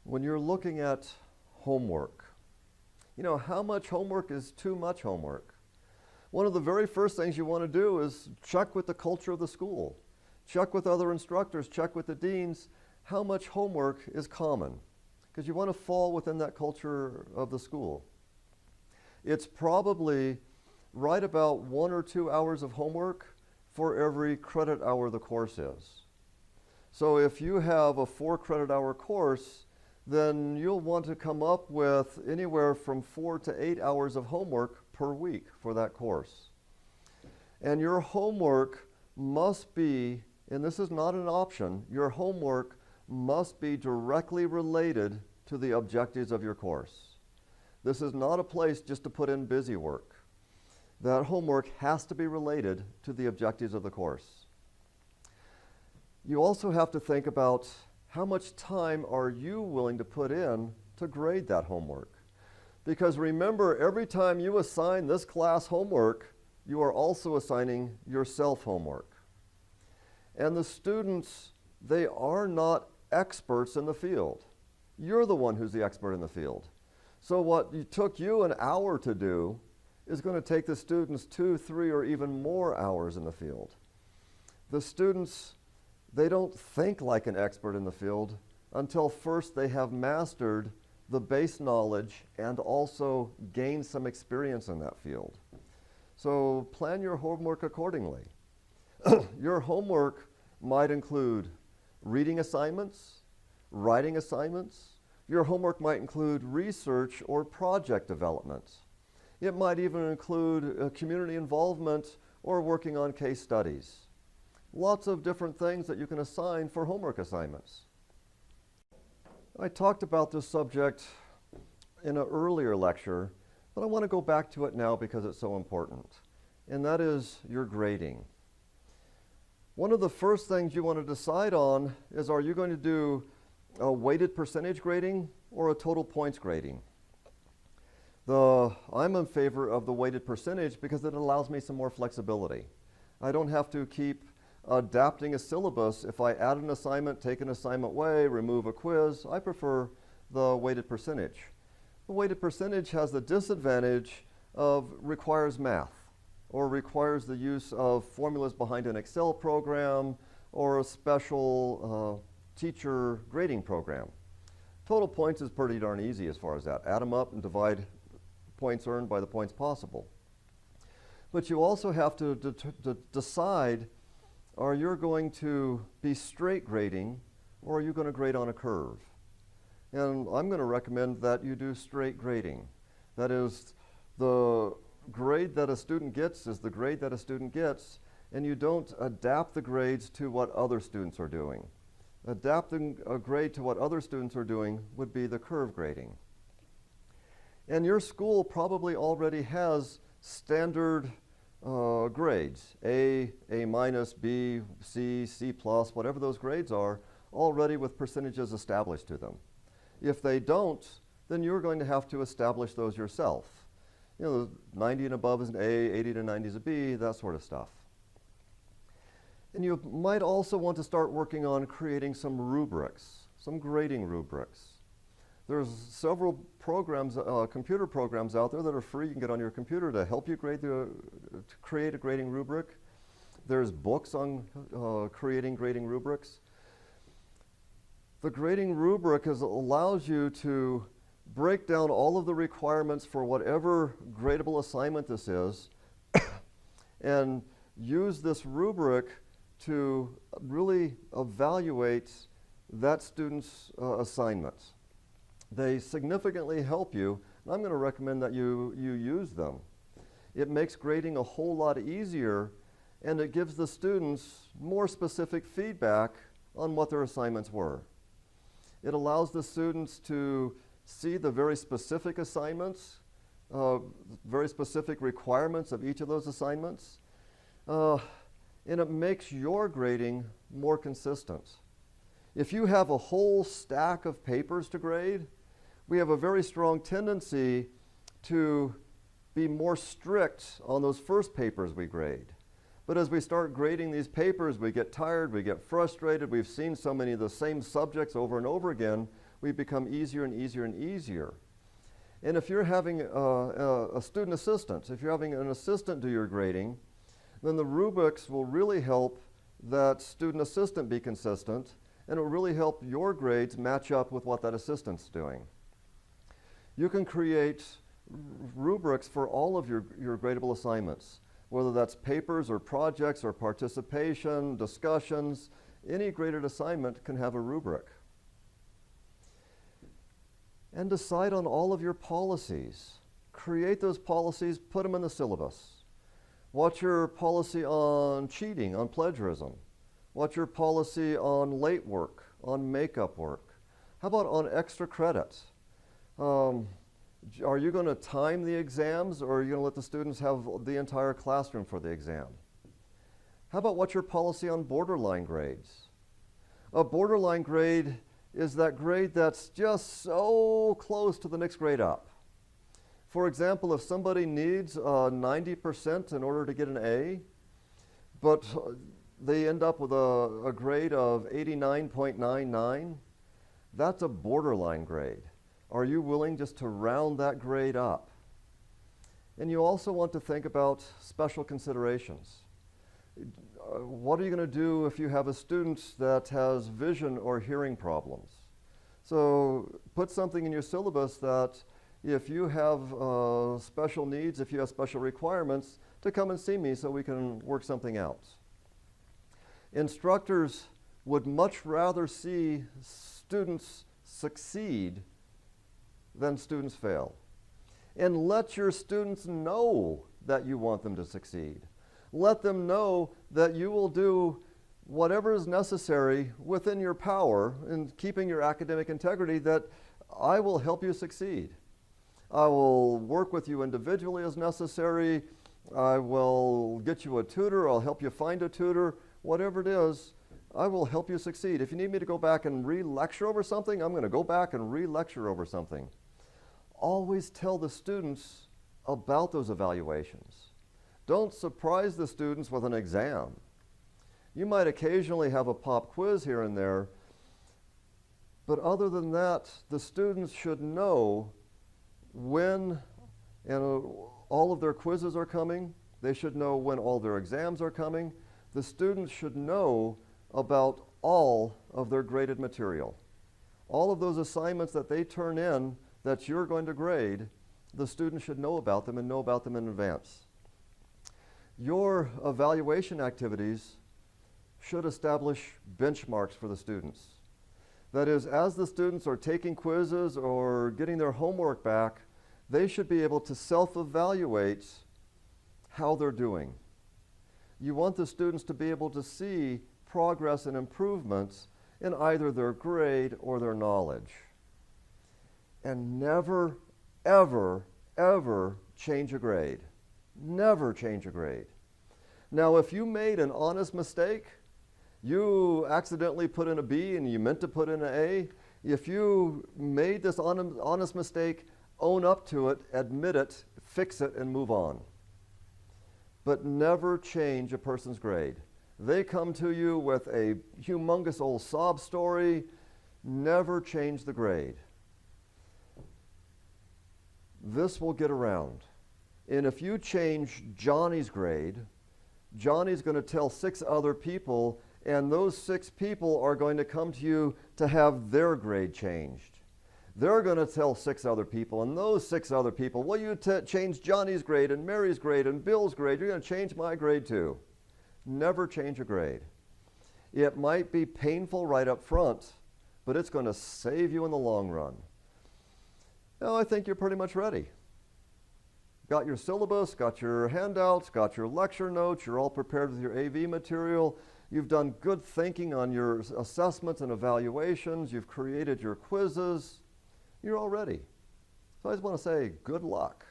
when you're looking at homework, how much homework is too much homework? One of the very first things you want to do is check with the culture of the school. Check with other instructors, check with the deans, how much homework is common, because you want to fall within that culture of the school. It's probably right about 1 or 2 hours of homework for every credit hour the course is. So if you have a 4 credit hour course, then you'll want to come up with anywhere from 4 to 8 hours of homework per week for that course. And your homework must be, and this is not an option, your homework must be directly related to the objectives of your course. This is not a place just to put in busy work. That homework has to be related to the objectives of the course. You also have to think about how much time are you willing to put in to grade that homework. Because remember, every time you assign this class homework, you are also assigning yourself homework. And the students, they are not experts in the field. You're the one who's the expert in the field. So what took you an hour to do is going to take the students 2, 3, or even more hours in the field. The students, they don't think like an expert in the field until first they have mastered the base knowledge and also gained some experience in that field. So plan your homework accordingly. Your homework might include reading assignments, writing assignments. Your homework might include research or project development. It might even include community involvement or working on case studies. Lots of different things that you can assign for homework assignments. I talked about this subject in an earlier lecture, but I want to go back to it now because it's so important, and that is your grading. One of the first things you want to decide on is, are you going to do a weighted percentage grading or a total points grading? I'm in favor of the weighted percentage because it allows me some more flexibility. I don't have to keep adapting a syllabus. If I add an assignment, take an assignment away, remove a quiz, I prefer the weighted percentage. The weighted percentage has the disadvantage of requires math or requires the use of formulas behind an Excel program or a special teacher grading program. Total points is pretty darn easy as far as that. Add them up and divide points earned by the points possible. But you also have to decide, are you going to be straight grading or are you going to grade on a curve? And I'm going to recommend that you do straight grading. That is, the grade that a student gets is the grade that a student gets, and you don't adapt the grades to what other students are doing. Adapting a grade to what other students are doing would be the curve grading. And your school probably already has standard grades, A minus, B, C, C plus, whatever those grades are, already with percentages established to them. If they don't, then you're going to have to establish those yourself. 90 and above is an A, 80 to 90 is a B, that sort of stuff. And you might also want to start working on creating some rubrics, some grading rubrics. There's several programs, computer programs out there that are free. You can get on your computer to help you to create a grading rubric. There's books on creating grading rubrics. The grading rubric allows you to break down all of the requirements for whatever gradable assignment this is and use this rubric to really evaluate that student's assignments. They significantly help you, and I'm going to recommend that you use them. It makes grading a whole lot easier, and it gives the students more specific feedback on what their assignments were. It allows the students to see the very specific assignments, very specific requirements of each of those assignments, and it makes your grading more consistent. If you have a whole stack of papers to grade, we have a very strong tendency to be more strict on those first papers we grade. But as we start grading these papers, we get tired, we get frustrated, we've seen so many of the same subjects over and over again, we become easier and easier and easier. And if you're having a student assistant, if you're having an assistant do your grading, then the rubrics will really help that student assistant be consistent, and it will really help your grades match up with what that assistant's doing. You can create rubrics for all of your gradable assignments, whether that's papers or projects or participation, discussions. Any graded assignment can have a rubric. And decide on all of your policies. Create those policies, put them in the syllabus. What's your policy on cheating, on plagiarism? What's your policy on late work, on makeup work? How about on extra credit? Are you going to time the exams, or are you going to let the students have the entire classroom for the exam? How about what's your policy on borderline grades? A borderline grade is that grade that's just so close to the next grade up. For example, if somebody needs 90% in order to get an A, but they end up with a grade of 89.99, that's a borderline grade. Are you willing just to round that grade up? And you also want to think about special considerations. What are you going to do if you have a student that has vision or hearing problems? So put something in your syllabus that if you have special needs, if you have special requirements, to come and see me so we can work something out. Instructors would much rather see students succeed than students fail. And let your students know that you want them to succeed. Let them know that you will do whatever is necessary within your power in keeping your academic integrity, that I will help you succeed. I will work with you individually as necessary. I will get you a tutor. I'll help you find a tutor. Whatever it is, I will help you succeed. If you need me to go back and re-lecture over something, I'm going to go back and re-lecture over something. Always tell the students about those evaluations. Don't surprise the students with an exam. You might occasionally have a pop quiz here and there, but other than that, the students should know when all of their quizzes are coming. They should know when all their exams are coming. The students should know about all of their graded material. All of those assignments that they turn in that you're going to grade, the students should know about them and know about them in advance. Your evaluation activities should establish benchmarks for the students. That is, as the students are taking quizzes or getting their homework back, they should be able to self-evaluate how they're doing. You want the students to be able to see progress and improvements in either their grade or their knowledge. And never, ever, ever change a grade. Never change a grade. Now, if you made an honest mistake, you accidentally put in a B and you meant to put in an A, if you made this honest mistake, own up to it, admit it, fix it, and move on. But never change a person's grade. They come to you with a humongous old sob story, never change the grade. This will get around. And if you change Johnny's grade, Johnny's going to tell 6 other people, and those 6 people are going to come to you to have their grade changed. They're going to tell 6 other people, and those 6 other people, well, you change Johnny's grade and Mary's grade and Bill's grade. You're going to change my grade too. Never change a grade. It might be painful right up front, but it's going to save you in the long run. Now, I think you're pretty much ready. Got your syllabus, got your handouts, got your lecture notes, you're all prepared with your AV material. You've done good thinking on your assessments and evaluations. You've created your quizzes. You're all ready. So I just want to say good luck.